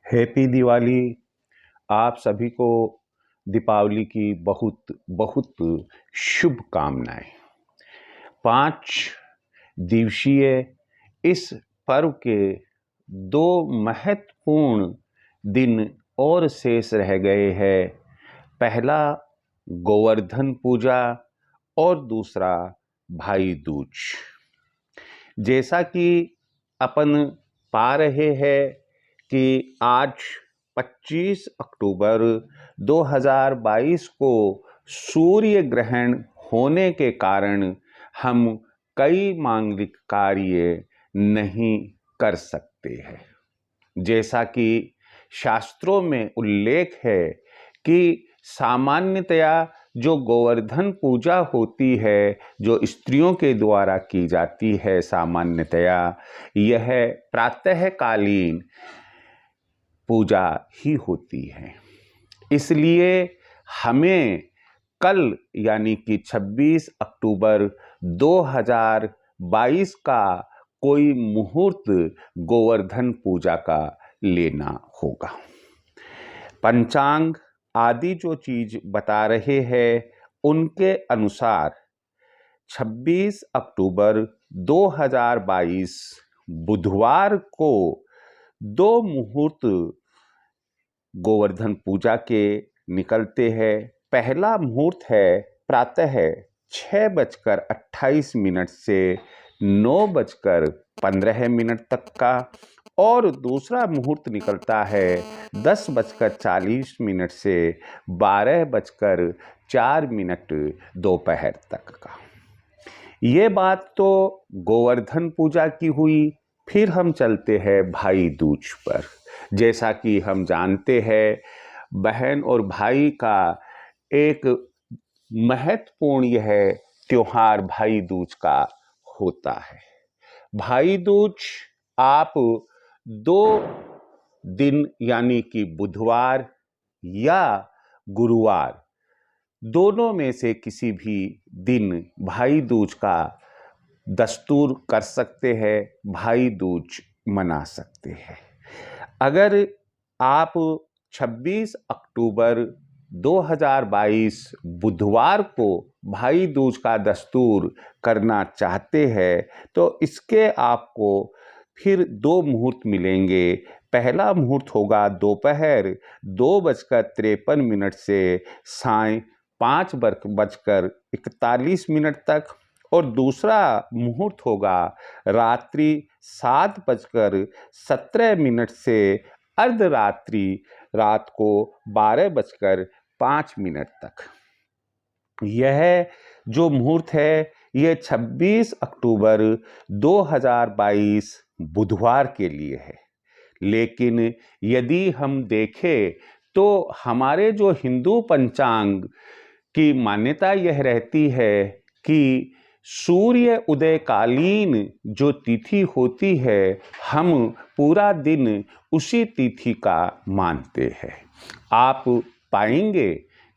Happy Diwali. आप सभी को दीपावली की बहुत बहुत शुभकामनाएं। 5 दिवसीय इस पर्व के 2 महत्वपूर्ण दिन और शेष रह गए हैं। पहला गोवर्धन पूजा और दूसरा भाई दूज। जैसा कि अपन पा रहे हैं कि आज 25 अक्टूबर 2022 को सूर्य ग्रहण होने के कारण हम कई मांगलिक कार्य नहीं कर सकते हैं। जैसा कि शास्त्रों में उल्लेख है कि सामान्यतया जो गोवर्धन पूजा होती है, जो स्त्रियों के द्वारा की जाती है, सामान्यतया यह प्रातःकालीन पूजा ही होती है। इसलिए हमें कल यानी कि 26 अक्टूबर 2022 का कोई मुहूर्त गोवर्धन पूजा का लेना होगा। पंचांग आदि जो चीज बता रहे हैं उनके अनुसार 26 अक्टूबर 2022 बुधवार को 2 मुहूर्त गोवर्धन पूजा के निकलते हैं। पहला मुहूर्त है प्रातः 6:28 से 9:15 तक का, और दूसरा मुहूर्त निकलता है 10:40 से 12:04 दोपहर तक का। ये बात तो गोवर्धन पूजा की हुई। फिर हम चलते हैं भाई दूज पर। जैसा कि हम जानते हैं, बहन और भाई का एक महत्वपूर्ण यह त्योहार भाई दूज का होता है। भाई दूज आप 2 दिन यानी कि बुधवार या गुरुवार, दोनों में से किसी भी दिन भाई दूज का दस्तूर कर सकते हैं, भाई दूज मना सकते हैं। अगर आप 26 अक्टूबर 2022 बुधवार को भाई दूज का दस्तूर करना चाहते हैं तो इसके आपको फिर 2 मुहूर्त मिलेंगे। पहला मुहूर्त होगा दोपहर 2:53 से साय 5:41 तक, और दूसरा मुहूर्त होगा रात्रि 7:17 से अर्धरात्रि रात को 12:05 तक। यह जो मुहूर्त है यह 26 अक्टूबर 2022 बुधवार के लिए है। लेकिन यदि हम देखें तो हमारे जो हिंदू पंचांग की मान्यता यह रहती है कि सूर्य उदयकालीन जो तिथि होती है, हम पूरा दिन उसी तिथि का मानते हैं। आप पाएंगे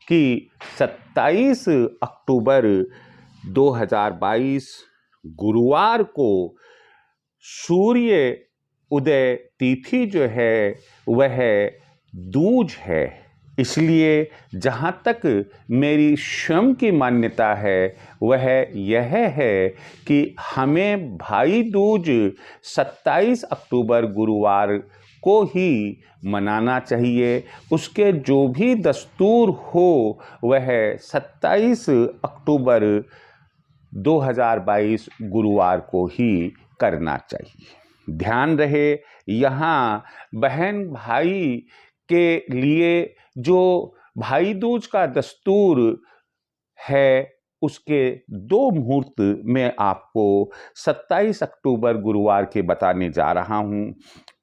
कि 27 अक्टूबर 2022 गुरुवार को सूर्य उदय तिथि जो है वह दूज है। इसलिए जहाँ तक मेरी स्वयं की मान्यता है वह यह है कि हमें भाई दूज 27 अक्टूबर गुरुवार को ही मनाना चाहिए। उसके जो भी दस्तूर हो वह 27 अक्टूबर 2022 गुरुवार को ही करना चाहिए। ध्यान रहे, यहाँ बहन भाई के लिए जो भाई दूज का दस्तूर है उसके 2 मुहूर्त मैं आपको 27 अक्टूबर गुरुवार के बताने जा रहा हूँ।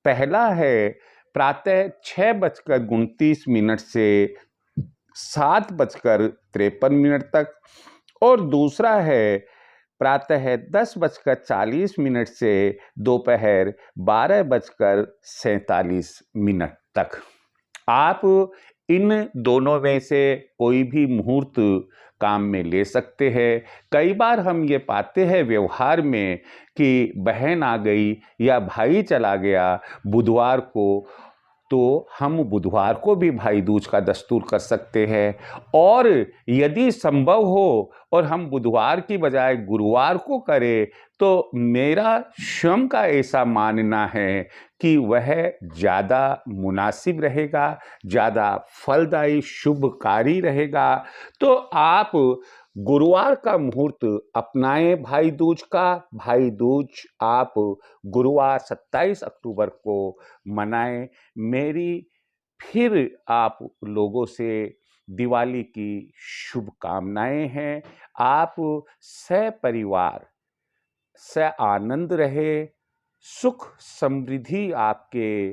पहला है प्रातः 6:29 से 7:53 तक, और दूसरा है प्रातः 10:40 से दोपहर 12:47 तक। आप इन दोनों में से कोई भी मुहूर्त काम में ले सकते हैं। कई बार हम ये पाते हैं व्यवहार में कि बहन आ गई या भाई चला गया बुधवार को, तो हम बुधवार को भी भाई दूज का दस्तूर कर सकते हैं। और यदि संभव हो और हम बुधवार की बजाय गुरुवार को करें, तो मेरा स्वयं का ऐसा मानना है कि वह ज़्यादा मुनासिब रहेगा, ज़्यादा फलदायी शुभकारी रहेगा। तो आप गुरुवार का मुहूर्त अपनाएं भाई दूज का। भाई दूज आप गुरुवार 27 अक्टूबर को मनाएं। मेरी फिर आप लोगों से दिवाली की शुभकामनाएं हैं। आप सपरिवार से आनंद रहे, सुख समृद्धि आपके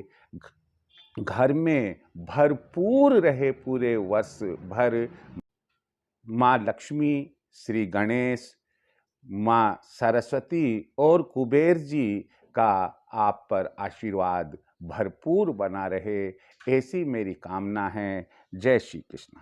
घर में भरपूर रहे पूरे वर्ष भर। माँ लक्ष्मी, श्री गणेश, माँ सरस्वती और कुबेर जी का आप पर आशीर्वाद भरपूर बना रहे, ऐसी मेरी कामना है। जय श्री कृष्ण।